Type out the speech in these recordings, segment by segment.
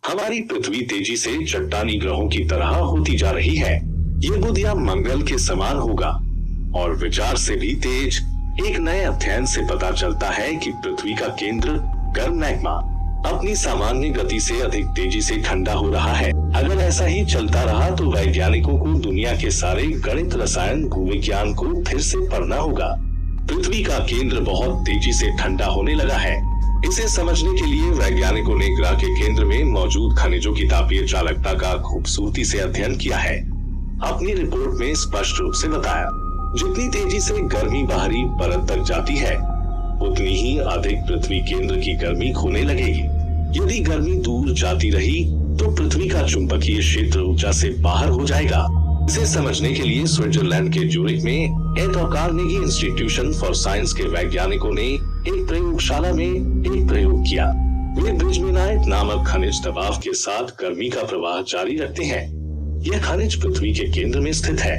हमारी पृथ्वी तेजी से चट्टानी ग्रहों की तरह होती जा रही है। ये बुध या मंगल के समान होगा और विचार से भी तेज। एक नए अध्ययन से पता चलता है कि पृथ्वी का केंद्र गर्म मैग्मा अपनी सामान्य गति से अधिक तेजी से ठंडा हो रहा है। अगर ऐसा ही चलता रहा तो वैज्ञानिकों को दुनिया के सारे गणित, रसायन, भूविज्ञान को फिर से पढ़ना होगा। पृथ्वी का केंद्र बहुत तेजी से ठंडा होने लगा है। इसे समझने के लिए वैज्ञानिकों ने ग्रह के केंद्र में मौजूद खनिजों की तापीय चालकता का खूबसूरती से अध्ययन किया है। अपनी रिपोर्ट में स्पष्ट रूप से बताया, जितनी तेजी से गर्मी बाहरी परत तक जाती है उतनी ही अधिक पृथ्वी केंद्र की गर्मी खोने लगेगी। यदि गर्मी दूर जाती रही तो पृथ्वी का चुंबकीय क्षेत्र ऊर्जा से बाहर हो जाएगा। इसे समझने के लिए स्विट्जरलैंड के ज्यूरिख में एट और कार्नेगी इंस्टीट्यूशन फॉर साइंस के वैज्ञानिकों ने एक प्रयोगशाला में एक प्रयोग किया। वे ब्रिजमेनाइट नामक खनिज दबाव के साथ गर्मी का प्रवाह जारी रखते हैं। यह खनिज पृथ्वी के केंद्र में स्थित है,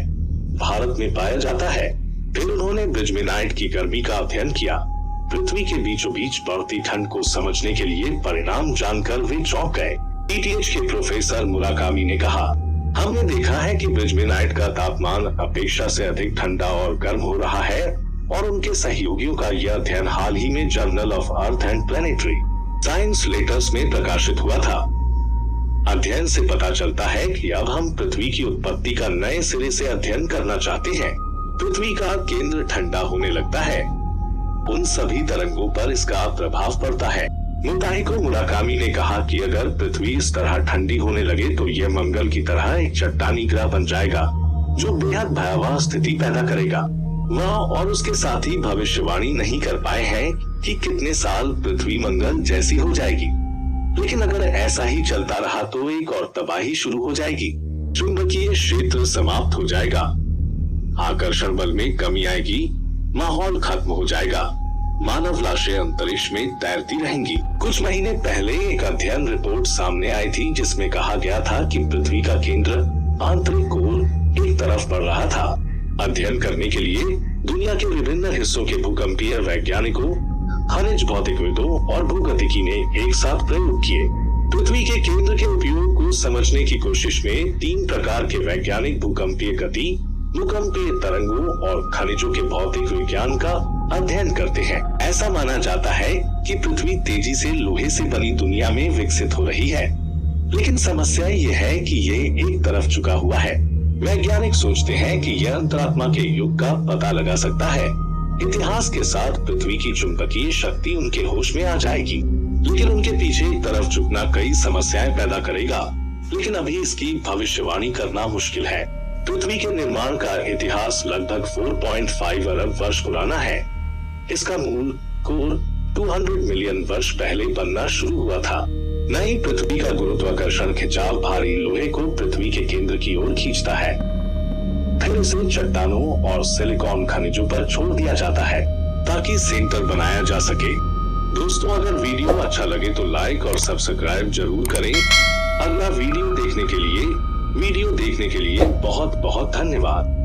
भारत में पाया जाता है। फिर उन्होंने ब्रिजमेनाइट की गर्मी का अध्ययन किया। पृथ्वी के बीचों बीच बढ़ती ठंड को समझने के लिए परिणाम जानकर वे चौंक गए। ईटीएच के प्रोफेसर मुराकामी ने कहा, हमने देखा है कि ब्रिजमेनाइट का तापमान अपेक्षा से अधिक ठंडा और गर्म हो रहा है और उनके सहयोगियों का यह अध्ययन हाल ही में journal of earth and planetary science letters में प्रकाशित हुआ था। अध्ययन से पता चलता है कि अब हम पृथ्वी की उत्पत्ति का नए सिरे से अध्ययन करना चाहते हैं। पृथ्वी का केंद्र ठंडा होने लगता है, उन सभी तरंगों पर इसका प्रभाव पड़ता है। मुताहिको मुराकामी ने कहा कि अगर पृथ्वी इस तरह ठंडी होने लगे तो यह मंगल की तरह एक चट्टानी ग्रह बन जाएगा जो बेहद भयावह स्थिति पैदा करेगा। वह और उसके साथी भविष्यवाणी नहीं कर पाए हैं कि कितने साल पृथ्वी मंगल जैसी हो जाएगी, लेकिन अगर ऐसा ही चलता रहा तो एक और तबाही शुरू हो जाएगी। चुंबकीय क्षेत्र समाप्त हो जाएगा, आकर्षण बल में कमी आएगी, माहौल खत्म हो जाएगा, मानव लाशें अंतरिक्ष में तैरती रहेंगी। कुछ महीने पहले एक अध्ययन रिपोर्ट सामने आई थी जिसमें कहा गया था कि पृथ्वी का केंद्र आंतरिक ओर एक तरफ बढ़ रहा था। अध्ययन करने के लिए दुनिया के विभिन्न हिस्सों के भूकंपीय वैज्ञानिकों, खनिज भौतिकविदों और भूगतिकी ने एक साथ प्रयोग किए। पृथ्वी के केंद्र के उपयोग को समझने की कोशिश में 3 प्रकार के वैज्ञानिक भूकंपीय गति, भूकंपीय तरंगों और खनिजों के भौतिक विज्ञान का अध्ययन करते हैं। ऐसा माना जाता है कि पृथ्वी तेजी से लोहे से बनी दुनिया में विकसित हो रही है, लेकिन समस्या ये है कि ये एक तरफ झुका हुआ है। वैज्ञानिक सोचते हैं कि यह अंतरात्मा के युग का पता लगा सकता है। इतिहास के साथ पृथ्वी की चुंबकीय शक्ति उनके होश में आ जाएगी, लेकिन उनके पीछे एक तरफ झुकना कई समस्याएं पैदा करेगा। लेकिन अभी इसकी भविष्यवाणी करना मुश्किल है। पृथ्वी के निर्माण का इतिहास लगभग 4.5 अरब वर्ष पुराना है। इसका मूल कोर 200 मिलियन वर्ष पहले बनना शुरू हुआ था। नई पृथ्वी का गुरुत्वाकर्षण खिंचाव भारी लोहे को पृथ्वी के केंद्र की ओर खींचता है, फिर इसे चट्टानों और सिलिकॉन खनिजों पर छोड़ दिया जाता है ताकि सेंटर बनाया जा सके। दोस्तों, अगर वीडियो अच्छा लगे तो लाइक और सब्सक्राइब जरूर करें। अगला वीडियो देखने के लिए बहुत बहुत धन्यवाद।